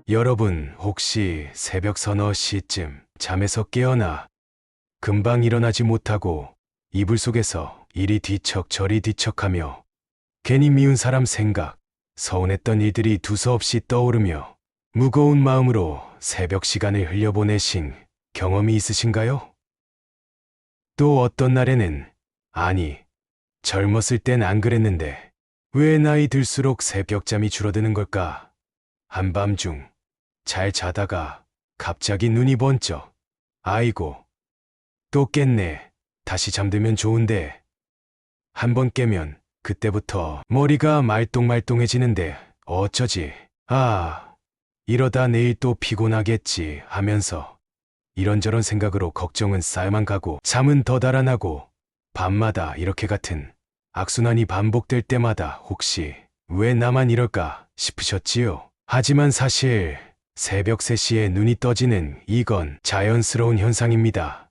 여러분, 혹시 새벽 서너 시쯤 잠에서 깨어나 금방 일어나지 못하고 이불 속에서 이리 뒤척 저리 뒤척하며 괜히 미운 사람 생각, 서운했던 일들이 두서없이 떠오르며 무거운 마음으로 새벽 시간을 흘려보내신 경험이 있으신가요? 또 어떤 날에는 아니, 젊었을 땐 안 그랬는데 왜 나이 들수록 새벽잠이 줄어드는 걸까? 한밤중 잘 자다가 갑자기 눈이 번쩍. 아이고, 또 깼네. 다시 잠들면 좋은데. 한번 깨면 그때부터 머리가 말똥말똥해지는데 어쩌지? 이러다 내일 또 피곤하겠지 하면서 이런저런 생각으로 걱정은 쌓여만 가고 잠은 더 달아나고 밤마다 이렇게 같은 악순환이 반복될 때마다 혹시 왜 나만 이럴까 싶으셨지요? 하지만 사실 새벽 3시에 눈이 떠지는 이건 자연스러운 현상입니다.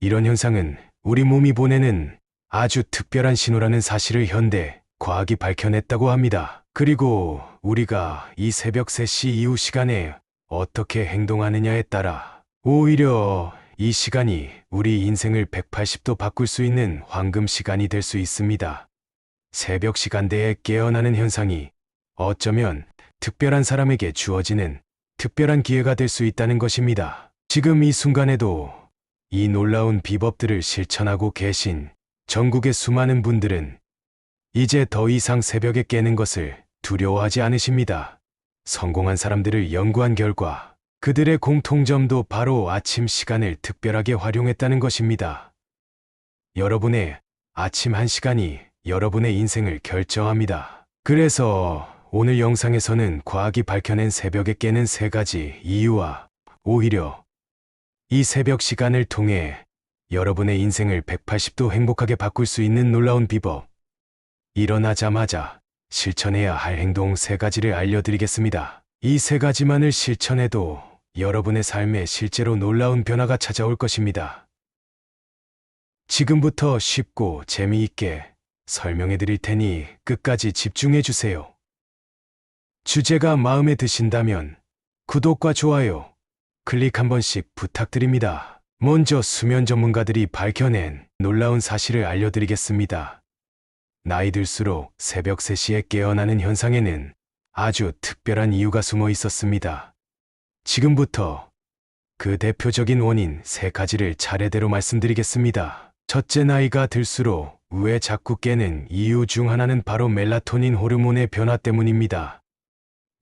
이런 현상은 우리 몸이 보내는 아주 특별한 신호라는 사실을 현대 과학이 밝혀냈다고 합니다. 그리고 우리가 이 새벽 3시 이후 시간에 어떻게 행동하느냐에 따라 오히려 이 시간이 우리 인생을 180도 바꿀 수 있는 황금 시간이 될 수 있습니다. 새벽 시간대에 깨어나는 현상이 어쩌면 특별한 사람에게 주어지는 특별한 기회가 될 수 있다는 것입니다. 지금 이 순간에도 이 놀라운 비법들을 실천하고 계신 전국의 수많은 분들은 이제 더 이상 새벽에 깨는 것을 두려워하지 않으십니다. 성공한 사람들을 연구한 결과 그들의 공통점도 바로 아침 시간을 특별하게 활용했다는 것입니다. 여러분의 아침 1시간이 여러분의 인생을 결정합니다. 그래서 오늘 영상에서는 과학이 밝혀낸 새벽에 깨는 3가지 이유와 오히려 이 새벽 시간을 통해 여러분의 인생을 180도 행복하게 바꿀 수 있는 놀라운 비법, 일어나자마자 실천해야 할 행동 3가지를 알려드리겠습니다. 이 3가지만을 실천해도 여러분의 삶에 실제로 놀라운 변화가 찾아올 것입니다. 지금부터 쉽고 재미있게 설명해 드릴 테니 끝까지 집중해 주세요. 주제가 마음에 드신다면 구독과 좋아요, 클릭 한 번씩 부탁드립니다. 먼저 수면 전문가들이 밝혀낸 놀라운 사실을 알려드리겠습니다. 나이 들수록 새벽 3시에 깨어나는 현상에는 아주 특별한 이유가 숨어 있었습니다. 지금부터 그 대표적인 원인 3가지를 차례대로 말씀드리겠습니다. 첫째, 나이가 들수록 왜 자꾸 깨는 이유 중 하나는 바로 멜라토닌 호르몬의 변화 때문입니다.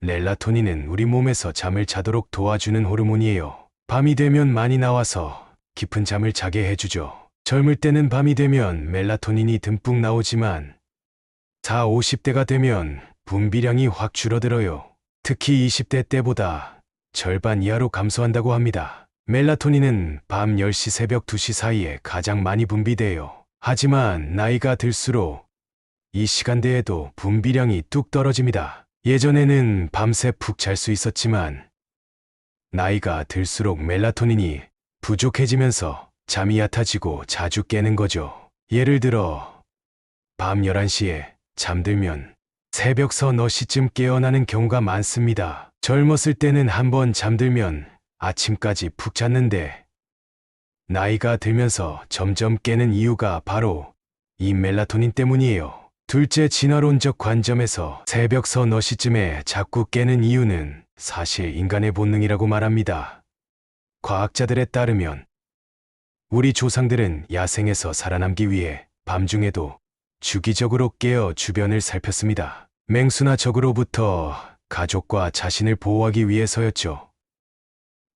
멜라토닌은 우리 몸에서 잠을 자도록 도와주는 호르몬이에요. 밤이 되면 많이 나와서 깊은 잠을 자게 해주죠. 젊을 때는 밤이 되면 멜라토닌이 듬뿍 나오지만 40, 50대가 되면 분비량이 확 줄어들어요. 특히 20대 때보다 절반 이하로 감소한다고 합니다. 멜라토닌은 밤 10시 새벽 2시 사이에 가장 많이 분비돼요. 하지만 나이가 들수록 이 시간대에도 분비량이 뚝 떨어집니다. 예전에는 밤새 푹 잘 수 있었지만 나이가 들수록 멜라토닌이 부족해지면서 잠이 얕아지고 자주 깨는 거죠. 예를 들어 밤 11시에 잠들면 새벽 서너 시쯤 깨어나는 경우가 많습니다. 젊었을 때는 한번 잠들면 아침까지 푹 잤는데 나이가 들면서 점점 깨는 이유가 바로 이 멜라토닌 때문이에요. 둘째, 진화론적 관점에서 새벽 서너 시쯤에 자꾸 깨는 이유는 사실 인간의 본능이라고 말합니다. 과학자들에 따르면 우리 조상들은 야생에서 살아남기 위해 밤중에도 주기적으로 깨어 주변을 살폈습니다. 맹수나 적으로부터 가족과 자신을 보호하기 위해서였죠.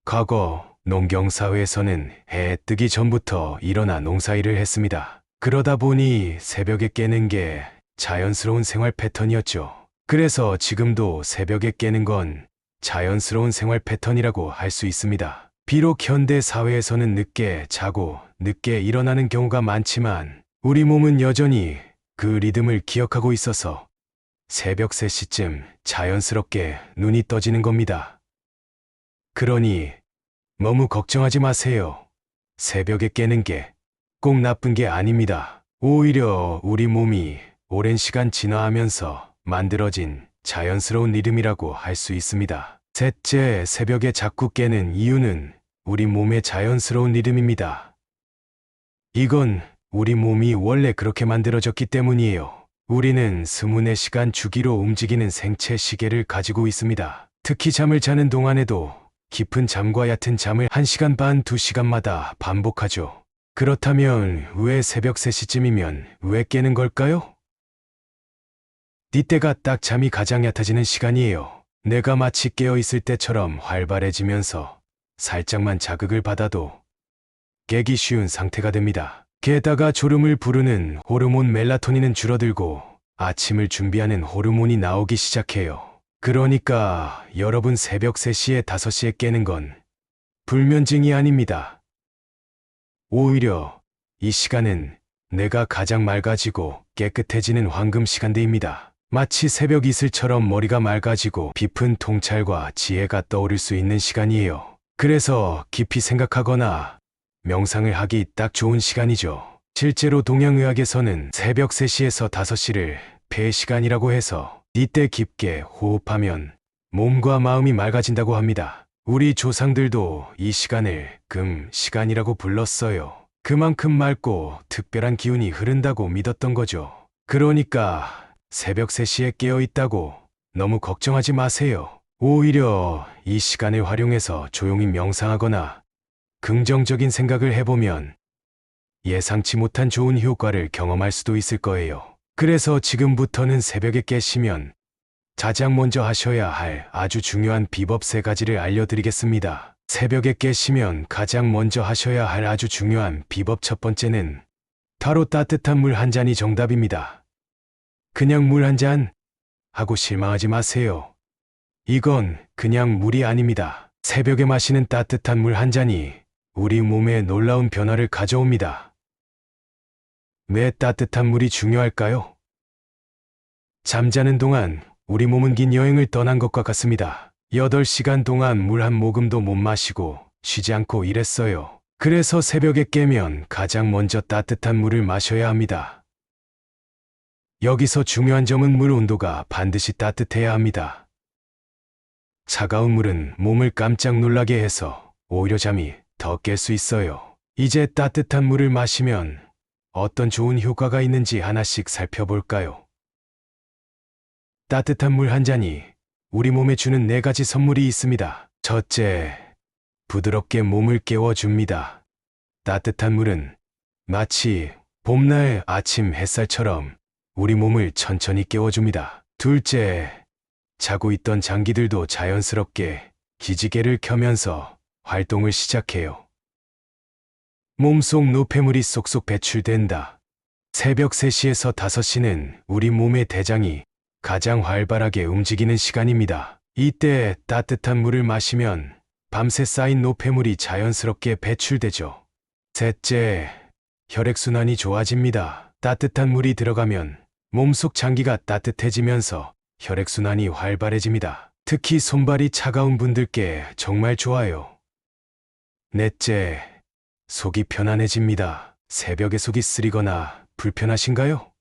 과거 농경사회에서는 해 뜨기 전부터 일어나 농사일을 했습니다. 그러다 보니 새벽에 깨는 게 자연스러운 생활 패턴이었죠. 그래서 지금도 새벽에 깨는 건 자연스러운 생활 패턴이라고 할 수 있습니다. 비록 현대 사회에서는 늦게 자고 늦게 일어나는 경우가 많지만 우리 몸은 여전히 그 리듬을 기억하고 있어서 새벽 3시쯤 자연스럽게 눈이 떠지는 겁니다. 그러니 너무 걱정하지 마세요. 새벽에 깨는 게 꼭 나쁜 게 아닙니다. 오히려 우리 몸이 오랜 시간 진화하면서 만들어진 자연스러운 리듬이라고 할 수 있습니다. 셋째, 새벽에 자꾸 깨는 이유는 우리 몸의 자연스러운 리듬입니다. 이건 우리 몸이 원래 그렇게 만들어졌기 때문이에요. 우리는 24시간 주기로 움직이는 생체 시계를 가지고 있습니다. 특히 잠을 자는 동안에도 깊은 잠과 얕은 잠을 1시간 반, 2시간마다 반복하죠. 그렇다면 왜 새벽 3시쯤이면 왜 깨는 걸까요? 이때가 딱 잠이 가장 얕아지는 시간이에요. 내가 마치 깨어 있을 때처럼 활발해지면서 살짝만 자극을 받아도 깨기 쉬운 상태가 됩니다. 게다가 졸음을 부르는 호르몬 멜라토닌은 줄어들고 아침을 준비하는 호르몬이 나오기 시작해요. 그러니까 여러분 새벽 3시에 5시에 깨는 건 불면증이 아닙니다. 오히려 이 시간은 내가 가장 맑아지고 깨끗해지는 황금 시간대입니다. 마치 새벽 이슬처럼 머리가 맑아지고 깊은 통찰과 지혜가 떠오를 수 있는 시간이에요. 그래서 깊이 생각하거나 명상을 하기 딱 좋은 시간이죠. 실제로 동양의학에서는 새벽 3시에서 5시를 폐 시간이라고 해서 이때 깊게 호흡하면 몸과 마음이 맑아진다고 합니다. 우리 조상들도 이 시간을 금 시간이라고 불렀어요. 그만큼 맑고 특별한 기운이 흐른다고 믿었던 거죠. 그러니까 새벽 3시에 깨어 있다고 너무 걱정하지 마세요. 오히려 이 시간을 활용해서 조용히 명상하거나 긍정적인 생각을 해보면 예상치 못한 좋은 효과를 경험할 수도 있을 거예요. 그래서 지금부터는 새벽에 깨시면 가장 먼저 하셔야 할 아주 중요한 비법 3가지를 알려드리겠습니다. 새벽에 깨시면 가장 먼저 하셔야 할 아주 중요한 비법 첫 번째는 바로 따뜻한 물 한 잔이 정답입니다. 그냥 물 한 잔 하고 실망하지 마세요. 이건 그냥 물이 아닙니다. 새벽에 마시는 따뜻한 물 한 잔이 우리 몸에 놀라운 변화를 가져옵니다. 왜 따뜻한 물이 중요할까요? 잠자는 동안 우리 몸은 긴 여행을 떠난 것과 같습니다. 8시간 동안 물 한 모금도 못 마시고 쉬지 않고 일했어요. 그래서 새벽에 깨면 가장 먼저 따뜻한 물을 마셔야 합니다. 여기서 중요한 점은 물 온도가 반드시 따뜻해야 합니다. 차가운 물은 몸을 깜짝 놀라게 해서 오히려 잠이 더 깰 수 있어요. 이제 따뜻한 물을 마시면 어떤 좋은 효과가 있는지 하나씩 살펴볼까요? 따뜻한 물 한 잔이 우리 몸에 주는 4가지 선물이 있습니다. 첫째, 부드럽게 몸을 깨워줍니다. 따뜻한 물은 마치 봄날 아침 햇살처럼 우리 몸을 천천히 깨워줍니다. 둘째, 자고 있던 장기들도 자연스럽게 기지개를 켜면서 활동을 시작해요. 몸속 노폐물이 쏙쏙 배출된다. 새벽 3시에서 5시는 우리 몸의 대장이 가장 활발하게 움직이는 시간입니다. 이때 따뜻한 물을 마시면 밤새 쌓인 노폐물이 자연스럽게 배출되죠. 셋째, 혈액순환이 좋아집니다. 따뜻한 물이 들어가면 몸속 장기가 따뜻해지면서 혈액순환이 활발해집니다. 특히 손발이 차가운 분들께 정말 좋아요. 넷째, 속이 편안해집니다. 새벽에 속이 쓰리거나 불편하신가요?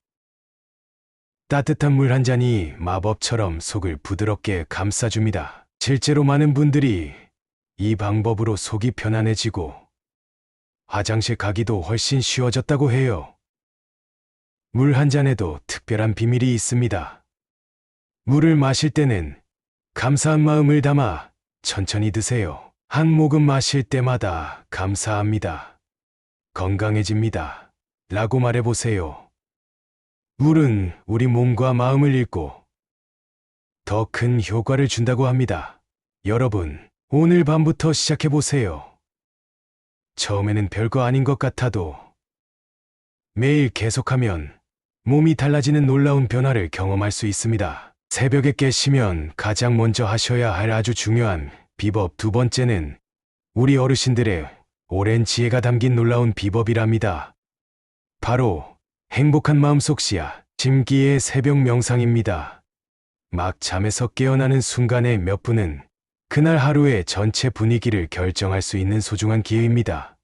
따뜻한 물 한 잔이 마법처럼 속을 부드럽게 감싸줍니다. 실제로 많은 분들이 이 방법으로 속이 편안해지고 화장실 가기도 훨씬 쉬워졌다고 해요. 물 한 잔에도 특별한 비밀이 있습니다. 물을 마실 때는 감사한 마음을 담아 천천히 드세요. 한 모금 마실 때마다 감사합니다. 건강해집니다. 라고 말해보세요. 물은 우리 몸과 마음을 읽고 더 큰 효과를 준다고 합니다. 여러분, 오늘 밤부터 시작해보세요. 처음에는 별거 아닌 것 같아도 매일 계속하면 몸이 달라지는 놀라운 변화를 경험할 수 있습니다. 새벽에 깨시면 가장 먼저 하셔야 할 아주 중요한 비법 2번째는 우리 어르신들의 오랜 지혜가 담긴 놀라운 비법이랍니다. 바로 행복한 마음속 씨앗, 심기의 새벽 명상입니다. 막 잠에서 깨어나는 순간의 몇 분은 그날 하루의 전체 분위기를 결정할 수 있는 소중한 기회입니다.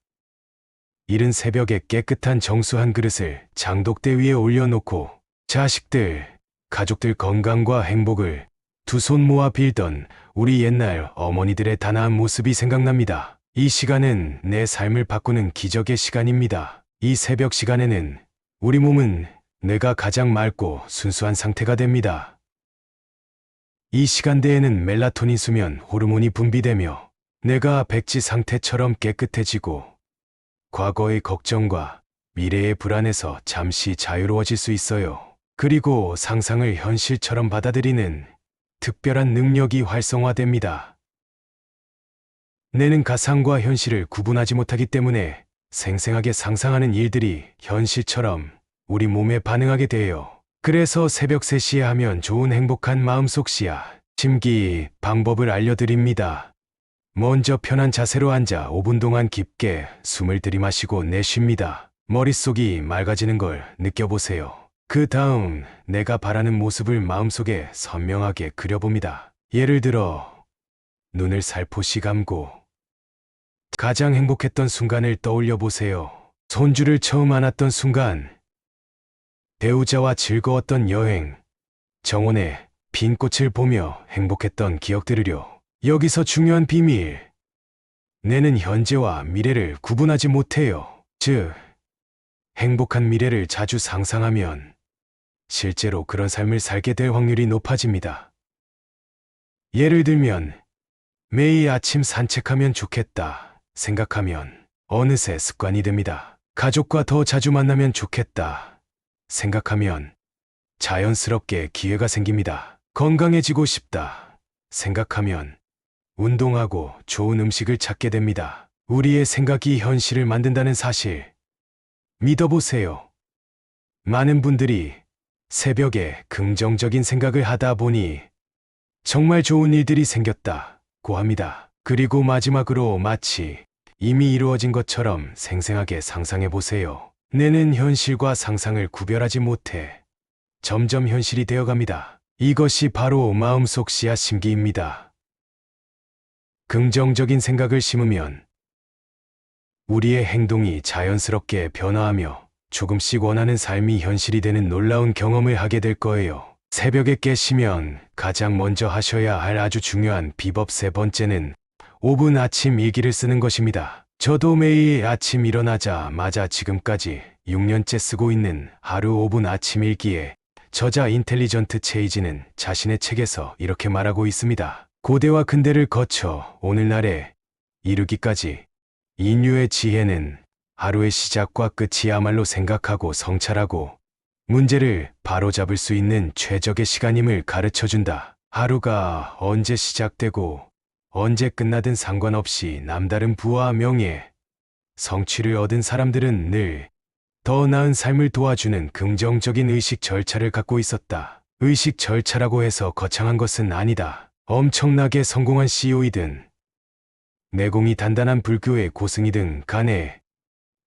이른 새벽에 깨끗한 정수 한 그릇을 장독대 위에 올려놓고 자식들, 가족들 건강과 행복을 두 손 모아 빌던 우리 옛날 어머니들의 단아한 모습이 생각납니다. 이 시간은 내 삶을 바꾸는 기적의 시간입니다. 이 새벽 시간에는 우리 몸은 뇌가 가장 맑고 순수한 상태가 됩니다. 이 시간대에는 멜라토닌 수면 호르몬이 분비되며 뇌가 백지 상태처럼 깨끗해지고 과거의 걱정과 미래의 불안에서 잠시 자유로워질 수 있어요. 그리고 상상을 현실처럼 받아들이는 특별한 능력이 활성화됩니다. 뇌는 가상과 현실을 구분하지 못하기 때문에 생생하게 상상하는 일들이 현실처럼 우리 몸에 반응하게 돼요. 그래서 새벽 3시에 하면 좋은 행복한 마음속 심기 방법을 알려드립니다. 먼저 편한 자세로 앉아 5분 동안 깊게 숨을 들이마시고 내쉽니다. 머릿속이 맑아지는 걸 느껴보세요. 그 다음 내가 바라는 모습을 마음속에 선명하게 그려봅니다. 예를 들어 눈을 살포시 감고 가장 행복했던 순간을 떠올려 보세요. 손주를 처음 안았던 순간, 배우자와 즐거웠던 여행, 정원의 빈 꽃을 보며 행복했던 기억들을요. 여기서 중요한 비밀. 뇌는 현재와 미래를 구분하지 못해요. 즉, 행복한 미래를 자주 상상하면 실제로 그런 삶을 살게 될 확률이 높아집니다. 예를 들면, 매일 아침 산책하면 좋겠다 생각하면 어느새 습관이 됩니다. 가족과 더 자주 만나면 좋겠다 생각하면 자연스럽게 기회가 생깁니다. 건강해지고 싶다 생각하면 운동하고 좋은 음식을 찾게 됩니다. 우리의 생각이 현실을 만든다는 사실 믿어보세요. 많은 분들이 새벽에 긍정적인 생각을 하다 보니 정말 좋은 일들이 생겼다고 합니다. 그리고 마지막으로 마치 이미 이루어진 것처럼 생생하게 상상해 보세요. 뇌는 현실과 상상을 구별하지 못해 점점 현실이 되어갑니다. 이것이 바로 마음속 씨앗 심기입니다. 긍정적인 생각을 심으면 우리의 행동이 자연스럽게 변화하며 조금씩 원하는 삶이 현실이 되는 놀라운 경험을 하게 될 거예요. 새벽에 깨시면 가장 먼저 하셔야 할 아주 중요한 비법 3번째는 5분 아침 일기를 쓰는 것입니다. 저도 매일 아침 일어나자마자 지금까지 6년째 쓰고 있는 하루 5분 아침 일기에 저자 인텔리전트 체이지는 자신의 책에서 이렇게 말하고 있습니다. 고대와 근대를 거쳐 오늘날에 이르기까지 인류의 지혜는 하루의 시작과 끝이야말로 생각하고 성찰하고 문제를 바로잡을 수 있는 최적의 시간임을 가르쳐준다. 하루가 언제 시작되고 언제 끝나든 상관없이 남다른 부와 명예, 성취를 얻은 사람들은 늘 더 나은 삶을 도와주는 긍정적인 의식 절차를 갖고 있었다. 의식 절차라고 해서 거창한 것은 아니다. 엄청나게 성공한 CEO이든 내공이 단단한 불교의 고승이든 간에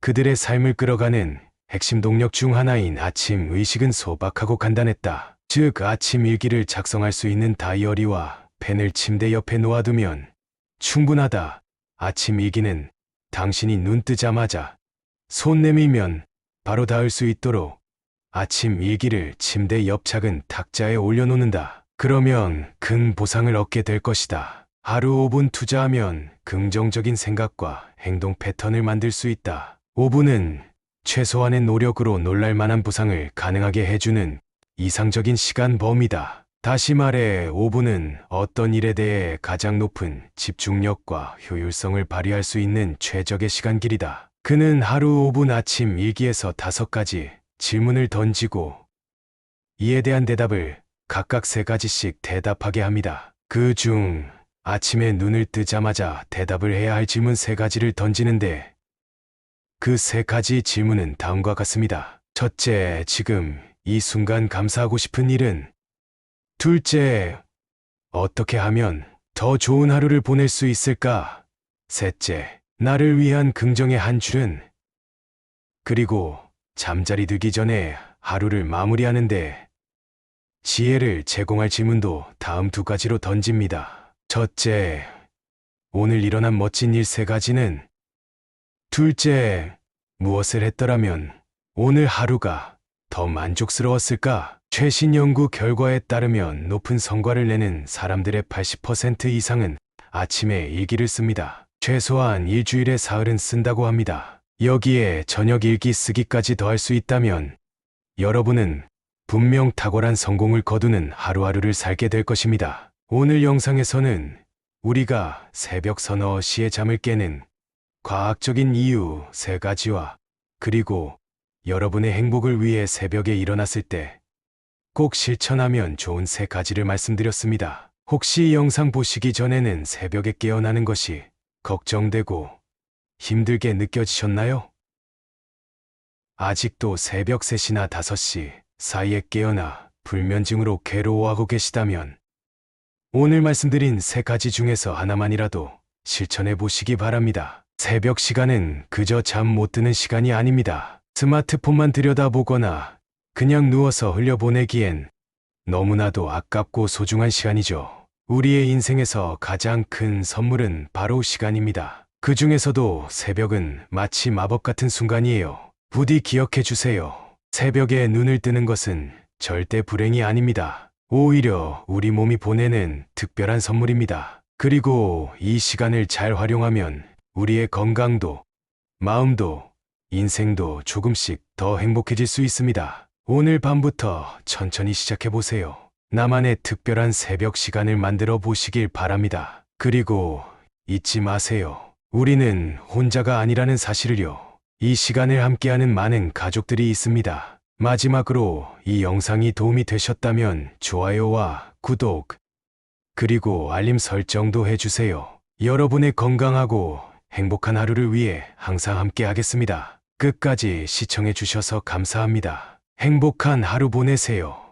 그들의 삶을 끌어가는 핵심 동력 중 하나인 아침 의식은 소박하고 간단했다. 즉 아침 일기를 작성할 수 있는 다이어리와 펜을 침대 옆에 놓아두면 충분하다. 아침 일기는 당신이 눈 뜨자마자 손 내밀면 바로 닿을 수 있도록 아침 일기를 침대 옆 작은 탁자에 올려놓는다. 그러면 큰 보상을 얻게 될 것이다. 하루 5분 투자하면 긍정적인 생각과 행동 패턴을 만들 수 있다. 5분은 최소한의 노력으로 놀랄만한 보상을 가능하게 해주는 이상적인 시간 범위다. 다시 말해 5분은 어떤 일에 대해 가장 높은 집중력과 효율성을 발휘할 수 있는 최적의 시간 길이다. 그는 하루 5분 아침 일기에서 5가지 질문을 던지고 이에 대한 대답을 각각 3가지씩 대답하게 합니다. 그 중 아침에 눈을 뜨자마자 대답을 해야 할 질문 3가지를 던지는데 그 3가지 질문은 다음과 같습니다. 첫째, 지금 이 순간 감사하고 싶은 일은? 둘째, 어떻게 하면 더 좋은 하루를 보낼 수 있을까? 셋째, 나를 위한 긍정의 한 줄은? 그리고 잠자리 들기 전에 하루를 마무리하는데 지혜를 제공할 질문도 다음 2가지로 던집니다. 첫째, 오늘 일어난 멋진 일 3가지는? 둘째, 무엇을 했더라면 오늘 하루가 더 만족스러웠을까? 최신 연구 결과에 따르면 높은 성과를 내는 사람들의 80% 이상은 아침에 일기를 씁니다. 최소한 일주일에 사흘은 쓴다고 합니다. 여기에 저녁 일기 쓰기까지 더할 수 있다면 여러분은 분명 탁월한 성공을 거두는 하루하루를 살게 될 것입니다. 오늘 영상에서는 우리가 새벽 서너 시에 잠을 깨는 과학적인 이유 3가지와 그리고 여러분의 행복을 위해 새벽에 일어났을 때 꼭 실천하면 좋은 3가지를 말씀드렸습니다. 혹시 이 영상 보시기 전에는 새벽에 깨어나는 것이 걱정되고 힘들게 느껴지셨나요? 아직도 새벽 3시나 5시 사이에 깨어나 불면증으로 괴로워하고 계시다면 오늘 말씀드린 3가지 중에서 하나만이라도 실천해 보시기 바랍니다. 새벽 시간은 그저 잠 못 드는 시간이 아닙니다. 스마트폰만 들여다보거나 그냥 누워서 흘려보내기엔 너무나도 아깝고 소중한 시간이죠. 우리의 인생에서 가장 큰 선물은 바로 시간입니다. 그 중에서도 새벽은 마치 마법 같은 순간이에요. 부디 기억해 주세요. 새벽에 눈을 뜨는 것은 절대 불행이 아닙니다. 오히려 우리 몸이 보내는 특별한 선물입니다. 그리고 이 시간을 잘 활용하면 우리의 건강도, 마음도, 인생도 조금씩 더 행복해질 수 있습니다. 오늘 밤부터 천천히 시작해 보세요. 나만의 특별한 새벽 시간을 만들어 보시길 바랍니다. 그리고 잊지 마세요. 우리는 혼자가 아니라는 사실을요. 이 시간을 함께하는 많은 가족들이 있습니다. 마지막으로 이 영상이 도움이 되셨다면 좋아요와 구독, 그리고 알림 설정도 해주세요. 여러분의 건강하고 행복한 하루를 위해 항상 함께하겠습니다. 끝까지 시청해 주셔서 감사합니다. 행복한 하루 보내세요.